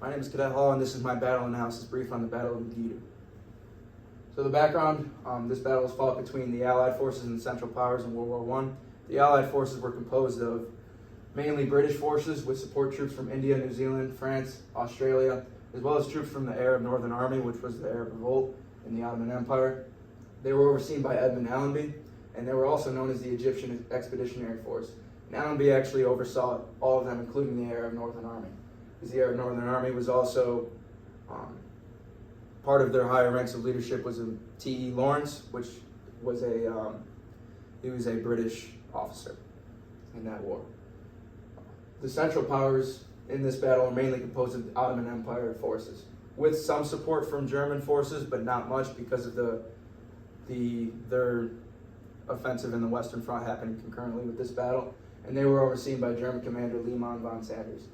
My name is Cadet Hall, and this is my battle analysis brief on the Battle of Megiddo. So the background, this battle was fought between the Allied forces and the Central Powers in World War I. The Allied forces were composed of mainly British forces with support troops from India, New Zealand, France, Australia, as well as troops from the Arab Northern Army, which was the Arab Revolt in the Ottoman Empire. They were overseen by Edmund Allenby, and they were also known as the Egyptian Expeditionary Force. And Allenby actually oversaw all of them, including the Arab Northern Army. Because the Arab Northern Army was also part of their higher ranks of leadership was T.E. Lawrence, which was he was a British officer in that war. The Central Powers in this battle are mainly composed of the Ottoman Empire forces, with some support from German forces, but not much because of their offensive in the Western Front happening concurrently with this battle, and they were overseen by German commander Liman von Sanders.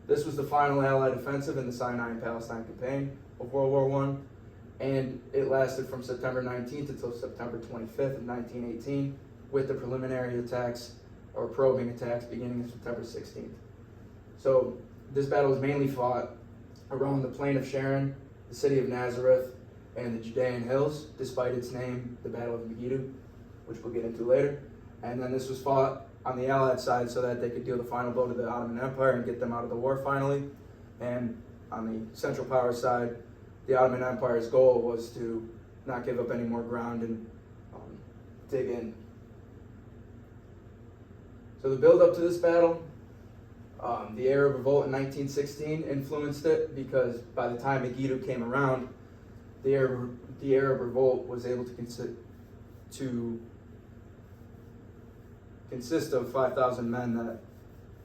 This was the final Allied offensive in the Sinai and Palestine campaign of World War I, and it lasted from September 19th until September 25th of 1918, with the preliminary attacks or probing attacks beginning on September 16th. So this battle was mainly fought around the plain of Sharon, the city of Nazareth, and the Judean hills, despite its name, the Battle of Megiddo, which we'll get into later. And then this was fought on the Allied side so that they could deal the final blow to the Ottoman Empire and get them out of the war finally. And on the Central Powers side, the Ottoman Empire's goal was to not give up any more ground and dig in. So the build up to this battle, the Arab Revolt in 1916 influenced it, because by the time Megiddo came around, the Arab Revolt was able to consist of 5,000 men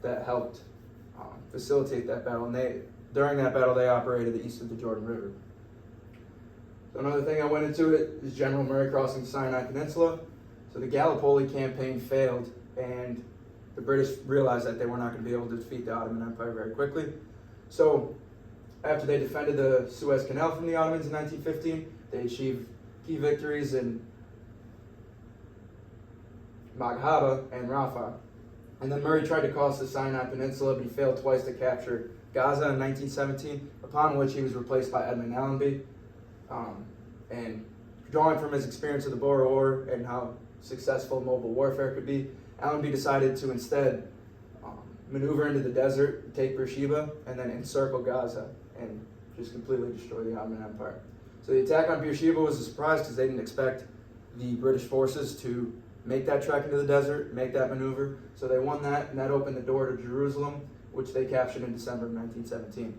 that helped facilitate that battle. And during that battle, they operated east of the Jordan River. So another thing I went into it is General Murray crossing the Sinai Peninsula. So the Gallipoli campaign failed, and the British realized that they were not going to be able to defeat the Ottoman Empire very quickly. So after they defended the Suez Canal from the Ottomans in 1915, they achieved key victories in Maghdaba and Rafah. And then Murray tried to cross the Sinai Peninsula, but he failed twice to capture Gaza in 1917, upon which he was replaced by Edmund Allenby. And drawing from his experience of the Boer War and how successful mobile warfare could be, Allenby decided to instead maneuver into the desert, take Beersheba, and then encircle Gaza and just completely destroy the Ottoman Empire. So the attack on Beersheba was a surprise because they didn't expect the British forces to make that trek into the desert, make that maneuver. So they won that, and that opened the door to Jerusalem, which they captured in December of 1917.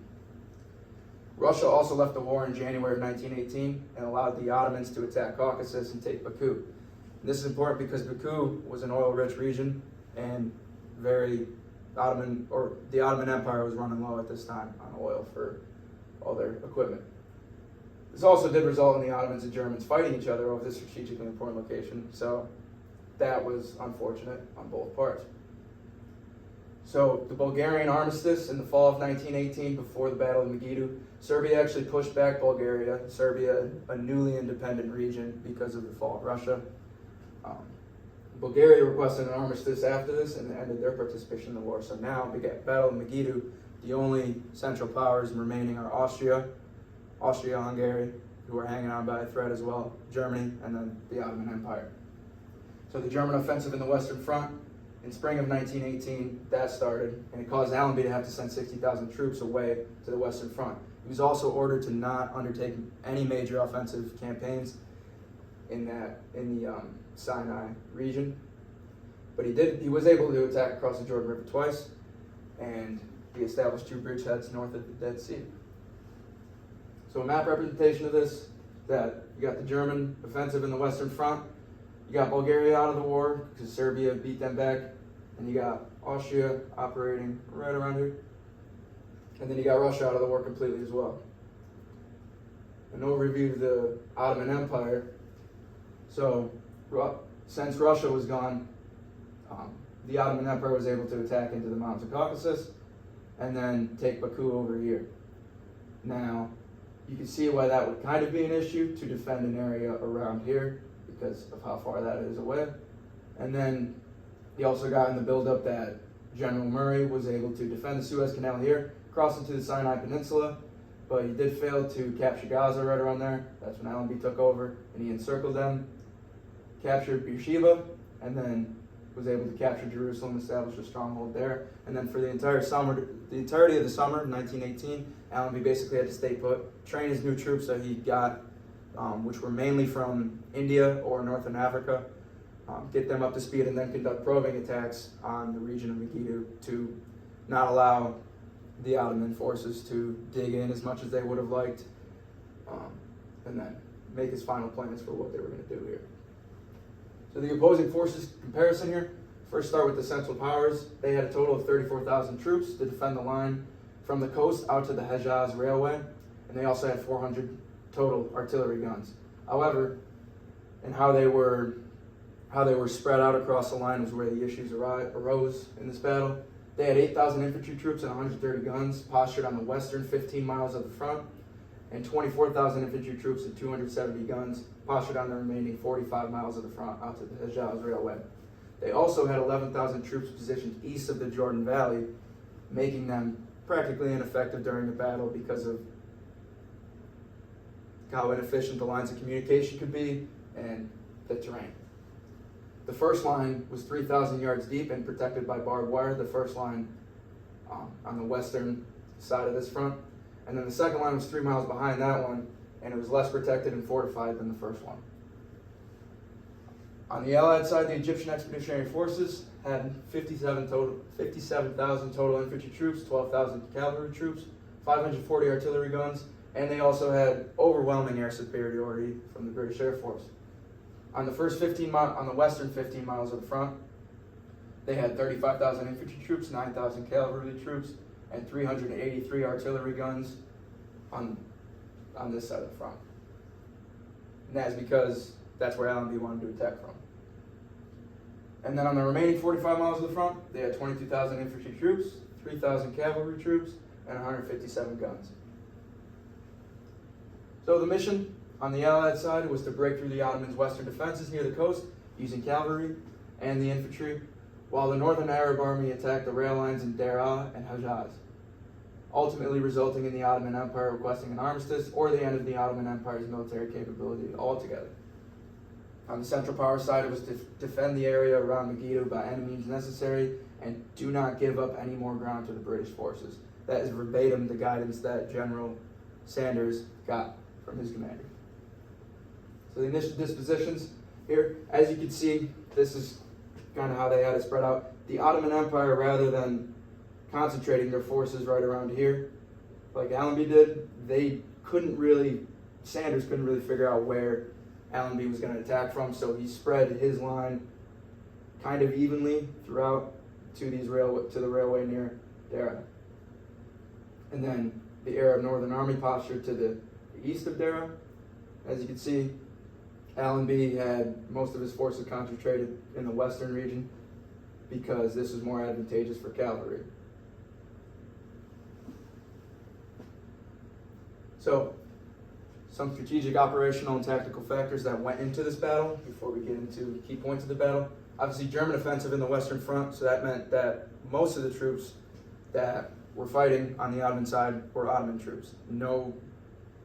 Russia also left the war in January of 1918 and allowed the Ottomans to attack Caucasus and take Baku. This is important because Baku was an oil-rich region, and the Ottoman Empire was running low at this time on oil for all their equipment. This also did result in the Ottomans and Germans fighting each other over this strategically important location, so that was unfortunate on both parts. So the Bulgarian armistice in the fall of 1918, before the Battle of Megiddo, Serbia actually pushed back Serbia, a newly independent region, because of the fall of Russia. Bulgaria requested an armistice after this and ended their participation in the war. So now, the Battle of Megiddo, the only Central Powers remaining are Austria-Hungary, who are hanging on by a thread as well, Germany, and then the Ottoman Empire. So the German offensive in the Western Front, in spring of 1918, that started, and it caused Allenby to have to send 60,000 troops away to the Western Front. He was also ordered to not undertake any major offensive campaigns in the Sinai region, but he was able to attack across the Jordan River twice, and he established 2 bridgeheads north of the Dead Sea. So a map representation of this, that you got the German offensive in the Western Front, you got Bulgaria out of the war because Serbia beat them back, and you got Austria operating right around here, and then you got Russia out of the war completely as well. An overview of the Ottoman Empire. So since Russia was gone, the Ottoman Empire was able to attack into the mountains of Caucasus and then take Baku over here. Now, you can see why that would kind of be an issue to defend an area around here because of how far that is away. And then he also got in the buildup that General Murray was able to defend the Suez Canal here cross into the Sinai Peninsula, but he did fail to capture Gaza right around there. That's when Allenby took over, and he encircled them, captured Beersheba, and then was able to capture Jerusalem, establish a stronghold there. And then for the entirety of the summer, 1918, Allenby basically had to stay put, train his new troops that he got, which were mainly from India or Northern Africa, get them up to speed, and then conduct probing attacks on the region of Megiddo to not allow the Ottoman forces to dig in as much as they would have liked, and then make his final plans for what they were going to do here. So the opposing forces comparison here, first start with the Central Powers. They had a total of 34,000 troops to defend the line from the coast out to the Hejaz Railway, and they also had 400 total artillery guns. However, and how they were spread out across the line was where the issues arose in this battle. They had 8,000 infantry troops and 130 guns postured on the western 15 miles of the front, and 24,000 infantry troops and 270 guns postured on the remaining 45 miles of the front out to the Hejaz Railway. They also had 11,000 troops positioned east of the Jordan Valley, making them practically ineffective during the battle because of how inefficient the lines of communication could be and the terrain. The first line was 3,000 yards deep and protected by barbed wire, the first line on the western side of this front. And then the second line was 3 miles behind that one, and it was less protected and fortified than the first one. On the Allied side, the Egyptian Expeditionary Forces had 57,000 total infantry troops, 12,000 cavalry troops, 540 artillery guns, and they also had overwhelming air superiority from the British Air Force. On the western 15 miles of the front, they had 35,000 infantry troops, 9,000 cavalry troops, and 383 artillery guns on this side of the front. And that's because that's where Allenby wanted to attack from. And then on the remaining 45 miles of the front, they had 22,000 infantry troops, 3,000 cavalry troops, and 157 guns. So the mission on the Allied side was to break through the Ottomans' western defenses near the coast using cavalry and the infantry, while the Northern Arab Army attacked the rail lines in Deraa and Hejaz, ultimately resulting in the Ottoman Empire requesting an armistice or the end of the Ottoman Empire's military capability altogether. On the Central Power side, it was to defend the area around Megiddo by any means necessary and do not give up any more ground to the British forces. That is verbatim the guidance that General Sanders got from his commander. So the initial dispositions here, as you can see, this is kind of how they had it spread out. The Ottoman Empire, rather than concentrating their forces right around here, like Allenby did, Sanders couldn't really figure out where Allenby was going to attack from, so he spread his line kind of evenly throughout to the railway near Deraa. And then the Arab Northern Army postured to the east of Deraa. As you can see, Allenby had most of his forces concentrated in the western region because this was more advantageous for cavalry. So, some strategic, operational, and tactical factors that went into this battle before we get into key points of the battle. Obviously, German offensive in the Western Front, so that meant that most of the troops that were fighting on the Ottoman side were Ottoman troops.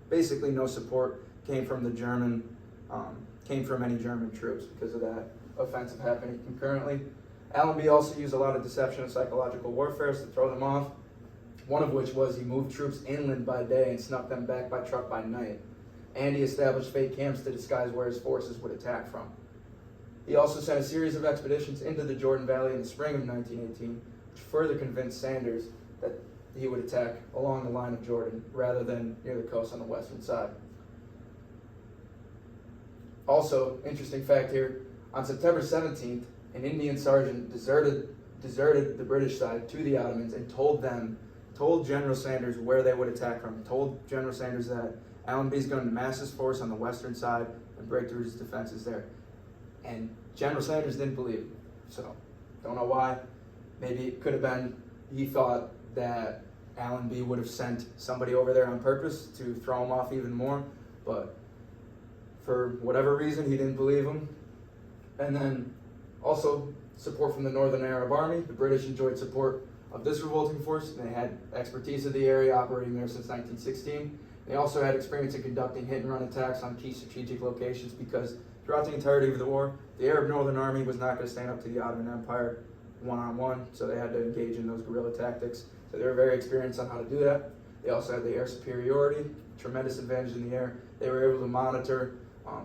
Basically no support came from any German troops because of that offensive happening concurrently. Allenby also used a lot of deception and psychological warfare to throw them off, one of which was he moved troops inland by day and snuck them back by truck by night. And he established fake camps to disguise where his forces would attack from. He also sent a series of expeditions into the Jordan Valley in the spring of 1918, which further convinced Sanders that he would attack along the line of Jordan rather than near the coast on the western side. Also, interesting fact here, on September 17th, an Indian sergeant deserted the British side to the Ottomans and told General Sanders where they would attack from. Told General Sanders that Allenby's going to mass his force on the western side and break through his defenses there. And General Sanders didn't believe it. So, don't know why. Maybe it could have been he thought that Allenby would have sent somebody over there on purpose to throw him off even more. But for whatever reason, he didn't believe him. And then also support from the Northern Arab Army. The British enjoyed support of this revolting force. They had expertise of the area, operating there since 1916. They also had experience in conducting hit-and-run attacks on key strategic locations because throughout the entirety of the war, the Arab Northern Army was not going to stand up to the Ottoman Empire one-on-one, so they had to engage in those guerrilla tactics. So they were very experienced on how to do that. They also had the air superiority, tremendous advantage in the air. They were able to monitor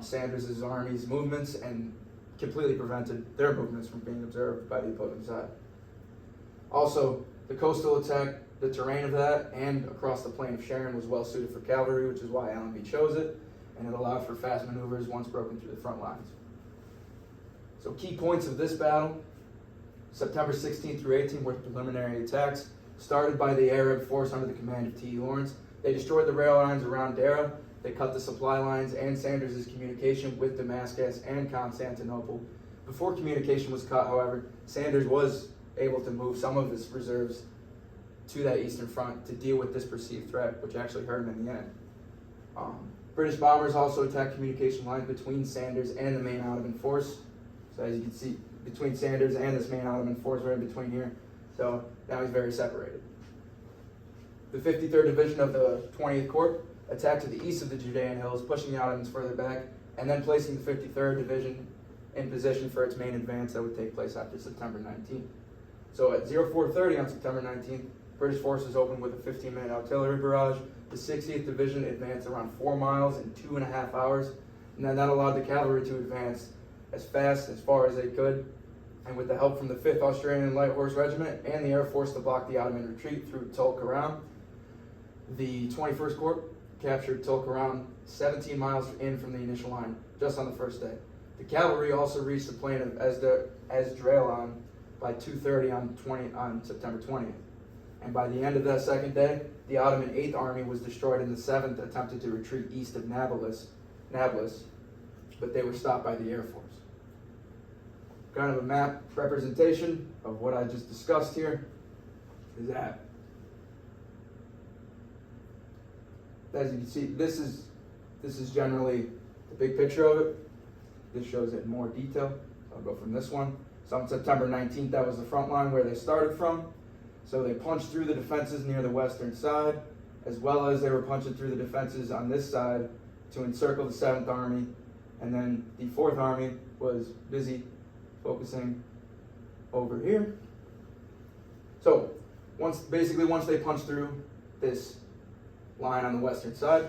Sanders' army's movements and completely prevented their movements from being observed by the opposing side. Also, the coastal attack, the terrain of that, and across the plain of Sharon was well suited for cavalry, which is why Allenby chose it, and it allowed for fast maneuvers once broken through the front lines. So key points of this battle: September 16 through 18 were preliminary attacks started by the Arab force under the command of T. Lawrence. They destroyed the rail lines around Dera. They cut the supply lines and Sanders' communication with Damascus and Constantinople. Before communication was cut, however, Sanders was able to move some of his reserves to that eastern front to deal with this perceived threat, which actually hurt him in the end. British bombers also attacked communication lines between Sanders and the main Ottoman force. So as you can see, between Sanders and this main Ottoman force, right in between here. So now he's very separated. The 53rd Division of the 20th Corps attacked to the east of the Judean hills, pushing the Ottomans further back, and then placing the 53rd Division in position for its main advance that would take place after September 19th. So at 0430 on September 19th, British forces opened with a 15-minute artillery barrage. The 60th Division advanced around 4 miles in 2.5 hours, and then that allowed the cavalry to advance as fast as far as they could, and with the help from the 5th Australian Light Horse Regiment and the Air Force to block the Ottoman retreat through Tulkarem. The 21st Corps captured Tulkarem 17 miles in from the initial line just on the first day. The cavalry also reached the plain of Esdraelon by 2:30 on September 20th. And by the end of that second day, the Ottoman 8th Army was destroyed, and the 7th attempted to retreat east of Nablus, but they were stopped by the Air Force. Kind of a map representation of what I just discussed here is that. As you can see, this is generally the big picture of it. This shows it in more detail. So I'll go from this one. So on September 19th, that was the front line where they started from. So they punched through the defenses near the western side, as well as they were punching through the defenses on this side to encircle the 7th Army. And then the 4th Army was busy focusing over here. So once they punched through this line on the western side,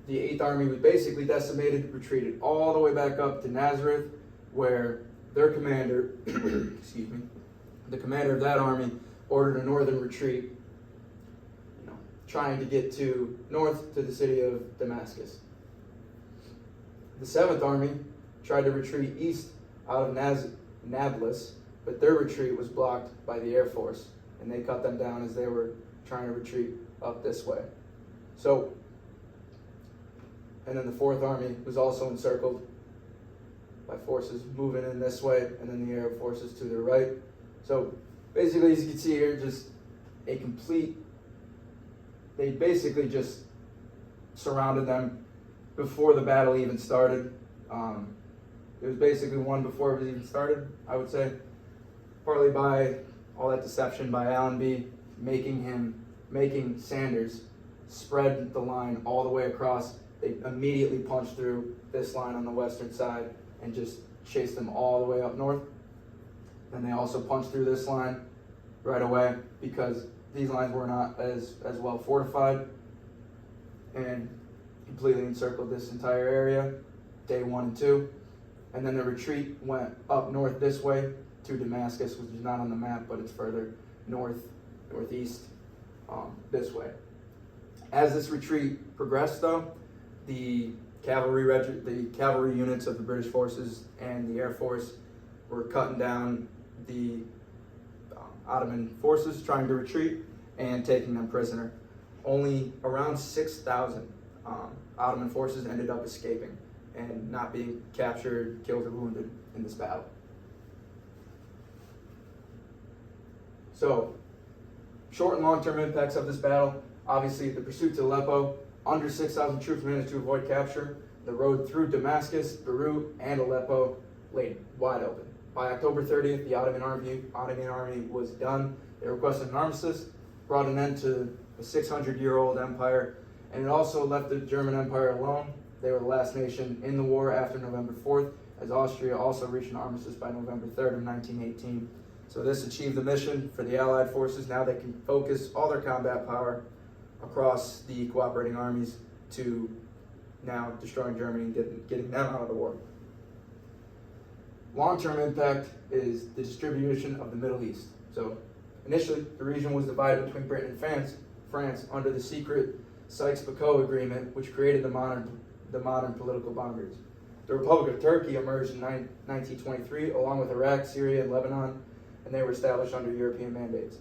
the 8th Army was basically decimated, retreated all the way back up to Nazareth, where their commander, excuse me, the commander of that army ordered a northern retreat, trying to get north to the city of Damascus. The 7th Army tried to retreat east out of Nablus, but their retreat was blocked by the Air Force, and they cut them down as they were trying to retreat up this way. So, and then the 4th Army was also encircled by forces moving in this way, and then the Arab forces to their right. So basically, as you can see here, just a complete, they basically just surrounded them before the battle even started. It was basically won before it was even started, I would say, partly by all that deception by Allenby, making Sanders spread the line all the way across. They immediately punched through this line on the western side and just chased them all the way up north. Then they also punched through this line right away because these lines were not as well fortified, and completely encircled this entire area, day 1 and 2. And then the retreat went up north this way to Damascus, which is not on the map, but it's further northeast this way. As this retreat progressed, though, the cavalry units of the British forces and the Air Force were cutting down the Ottoman forces trying to retreat and taking them prisoner. Only around 6,000 Ottoman forces ended up escaping and not being captured, killed, or wounded in this battle. So, short and long-term impacts of this battle: obviously the pursuit to Aleppo, under 6,000 troops managed to avoid capture. The road through Damascus, Beirut, and Aleppo laid wide open. By October 30th, the Ottoman Army was done. They requested an armistice, brought an end to a 600-year-old empire, and it also left the German Empire alone. They were the last nation in the war after November 4th, as Austria also reached an armistice by November 3rd of 1918. So this achieved the mission for the Allied forces. Now they can focus all their combat power across the cooperating armies to now destroying Germany and getting them out of the war. Long-term impact is the distribution of the Middle East. So initially, the region was divided between Britain and France under the secret Sykes-Picot Agreement, which created the modern political boundaries. The Republic of Turkey emerged in 1923, along with Iraq, Syria, and Lebanon, and they were established under European mandates.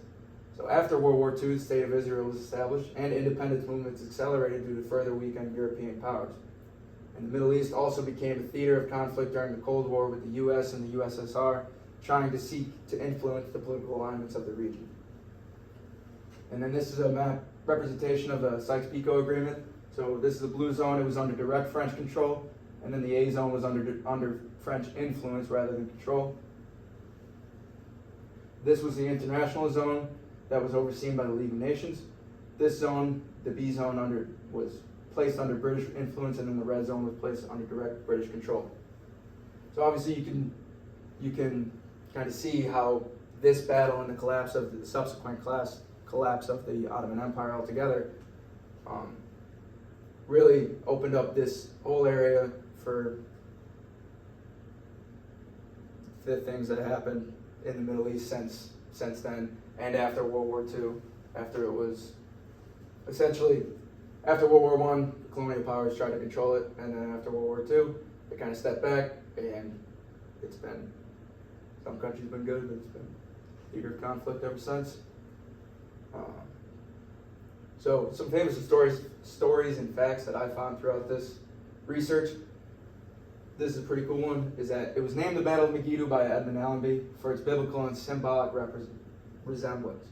So after World War II, the State of Israel was established, and independence movements accelerated due to further weakened European powers. And the Middle East also became a theater of conflict during the Cold War, with the U.S. and the USSR trying to seek to influence the political alignments of the region. And then this is a map representation of the Sykes-Picot Agreement. So this is the blue zone. It was under direct French control, and then the A zone was under French influence rather than control. This was the international zone that was overseen by the League of Nations. This zone, the B zone, was placed under British influence, and then the red zone was placed under direct British control. So obviously you can kind of see how this battle and the subsequent collapse of the Ottoman Empire altogether really opened up this whole area for the things that happened in the Middle East since then, and after World War II, after World War I, the colonial powers tried to control it, and then after World War II, they kind of stepped back, and some countries been good, but it's been theater of conflict ever since. So some famous stories and facts that I found throughout this research. This is a pretty cool one, is that it was named the Battle of Megiddo by Edmund Allenby for its biblical and symbolic resemblance.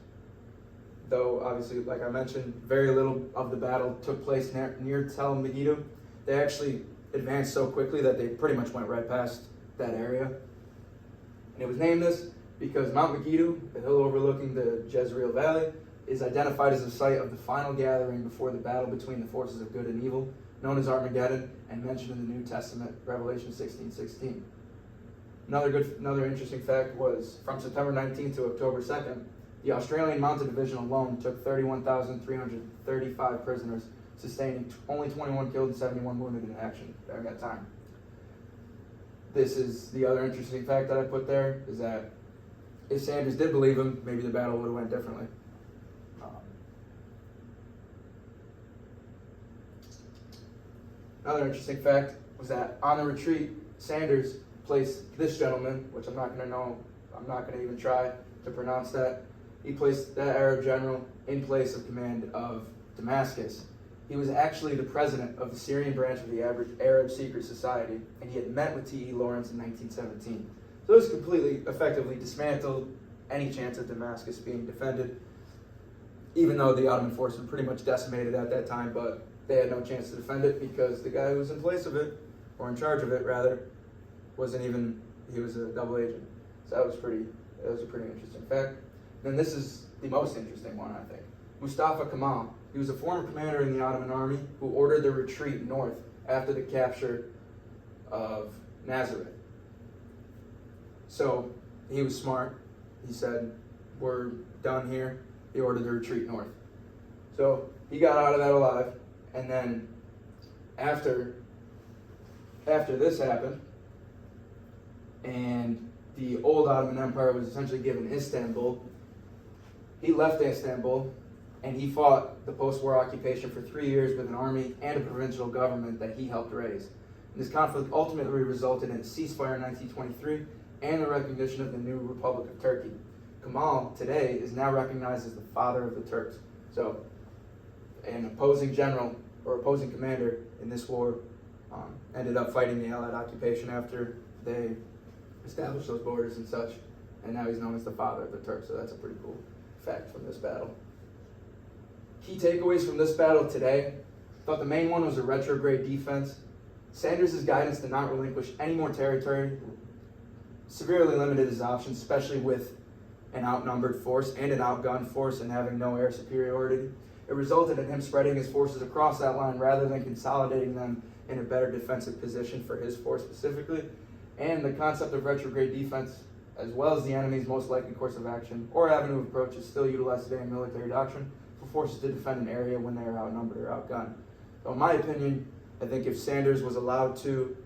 Though, obviously, like I mentioned, very little of the battle took place near Tel Megiddo. They actually advanced so quickly that they pretty much went right past that area. And it was named this because Mount Megiddo, the hill overlooking the Jezreel Valley, is identified as the site of the final gathering before the battle between the forces of good and evil, known as Armageddon, and mentioned in the New Testament, Revelation 16:16. Another interesting fact was, from September 19th to October 2nd, the Australian Mounted Division alone took 31,335 prisoners, sustaining only 21 killed and 71 wounded in action during that time. This is the other interesting fact that I put there, is that if Sanders did believe him, maybe the battle would have went differently. Another interesting fact was that on the retreat, Sanders placed this gentleman, which I'm not going to even try to pronounce that. He placed that Arab general in place of command of Damascus. He was actually the president of the Syrian branch of the Arab Secret Society, and he had met with T.E. Lawrence in 1917. So this completely, effectively dismantled any chance of Damascus being defended, even though the Ottoman force was pretty much decimated at that time, but they had no chance to defend it because the guy who was in place of it, or in charge of it rather, he was a double agent. So that was a pretty interesting fact. Then this is the most interesting one, I think. Mustafa Kemal. He was a former commander in the Ottoman army who ordered the retreat north after the capture of Nazareth. So he was smart. He said, "We're done here." He ordered the retreat north. So he got out of that alive. And then after this happened, and the old Ottoman Empire was essentially given Istanbul, he left Istanbul and he fought the post-war occupation for 3 years with an army and a provincial government that he helped raise. And this conflict ultimately resulted in a ceasefire in 1923 and the recognition of the new Republic of Turkey. Kemal today is now recognized as the father of the Turks. So an opposing general or opposing commander in this war ended up fighting the Allied occupation after they established those borders and such, and now he's known as the father of the Turks. So that's a pretty cool fact from this battle. Key takeaways from this battle today. I thought the main one was a retrograde defense. Sanders' guidance to not relinquish any more territory severely limited his options, especially with an outnumbered force and an outgunned force and having no air superiority. It resulted in him spreading his forces across that line rather than consolidating them in a better defensive position for his force specifically. And the concept of retrograde defense, as well as the enemy's most likely course of action or avenue of approach, is still utilized today in military doctrine for forces to defend an area when they are outnumbered or outgunned. So in my opinion, I think if Sanders was allowed to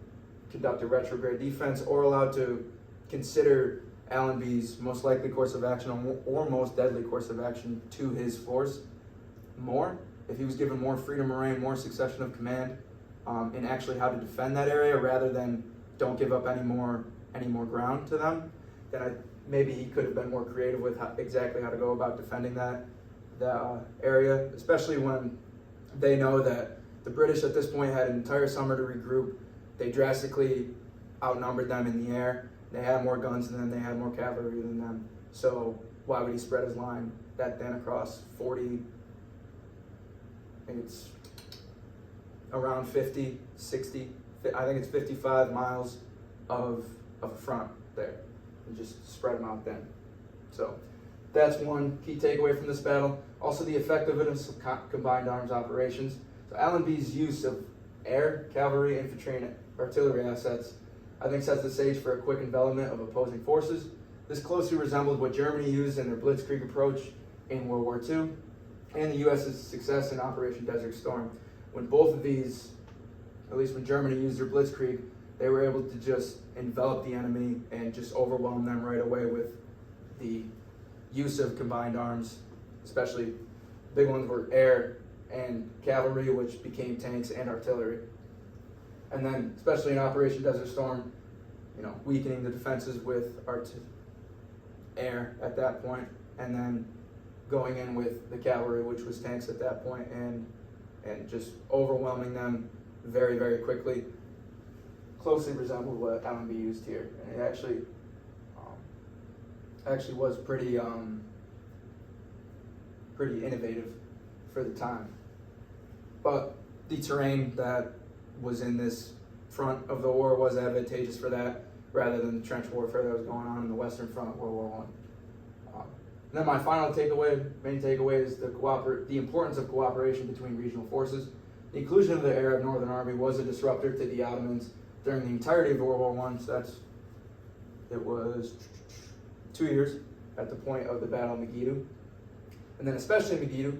conduct a retrograde defense or allowed to consider Allenby's most likely course of action or most deadly course of action to his force more, if he was given more freedom of reign, more succession of command in actually how to defend that area rather than don't give up any more ground to them, then maybe he could have been more creative with exactly how to go about defending that area, especially when they know that the British at this point had an entire summer to regroup. They drastically outnumbered them in the air. They had more guns than them, they had more cavalry than them. So why would he spread his line that thin across 40, I think it's around 50, 60, I think it's 55 miles of front there, and just spread them out then. So that's one key takeaway from this battle. Also the effectiveness of combined arms operations. So Allenby's use of air, cavalry, infantry, and artillery assets, I think, sets the stage for a quick envelopment of opposing forces. This closely resembled what Germany used in their Blitzkrieg approach in World War II, and the U.S.'s success in Operation Desert Storm. When both of these, at least when Germany used their Blitzkrieg, they were able to just envelop the enemy and just overwhelm them right away with the use of combined arms, especially big ones were air and cavalry, which became tanks and artillery. And then, especially in Operation Desert Storm, weakening the defenses with air at that point, and then going in with the cavalry, which was tanks at that point, and just overwhelming them very, very quickly. Closely resembled what Allenby used here, and it actually was pretty innovative for the time. But the terrain that was in this front of the war was advantageous for that, rather than the trench warfare that was going on in the Western Front of World War I. And then my final main takeaway is the importance of cooperation between regional forces. The inclusion of the Arab Northern Army was a disruptor to the Ottomans during the entirety of World War I. So it was 2 years at the point of the Battle of Megiddo. And then especially Megiddo,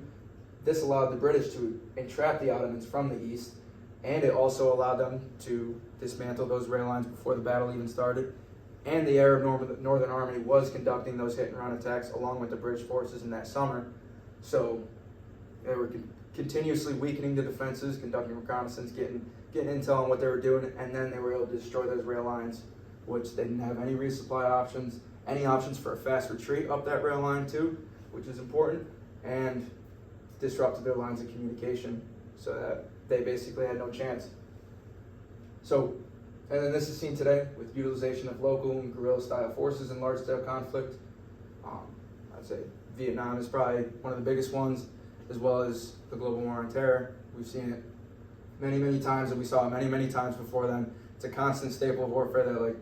this allowed the British to entrap the Ottomans from the east, and it also allowed them to dismantle those rail lines before the battle even started. And the Arab Northern Army was conducting those hit-and-run attacks along with the British forces in that summer. So they were continuously weakening the defenses, conducting reconnaissance, getting intel on what they were doing, and then they were able to destroy those rail lines, which they didn't have any resupply options, any options for a fast retreat up that rail line too, which is important, and disrupted their lines of communication so that they basically had no chance. So, and then this is seen today with utilization of local and guerrilla-style forces in large-scale conflict. I'd say Vietnam is probably one of the biggest ones, as well as the global war on terror. We've seen it many, many times, and we saw it many, many times before then. It's a constant staple of warfare that, like,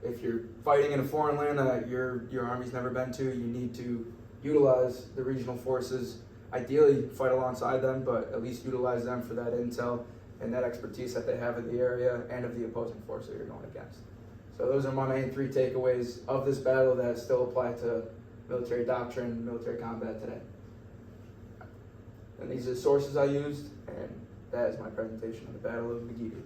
if you're fighting in a foreign land that your army's never been to, you need to utilize the regional forces. Ideally, fight alongside them, but at least utilize them for that intel and that expertise that they have of the area and of the opposing force that you're going against. So those are my main 3 takeaways of this battle that still apply to military doctrine, military combat today. And these are the sources I used, and that is my presentation of the Battle of Megiddo.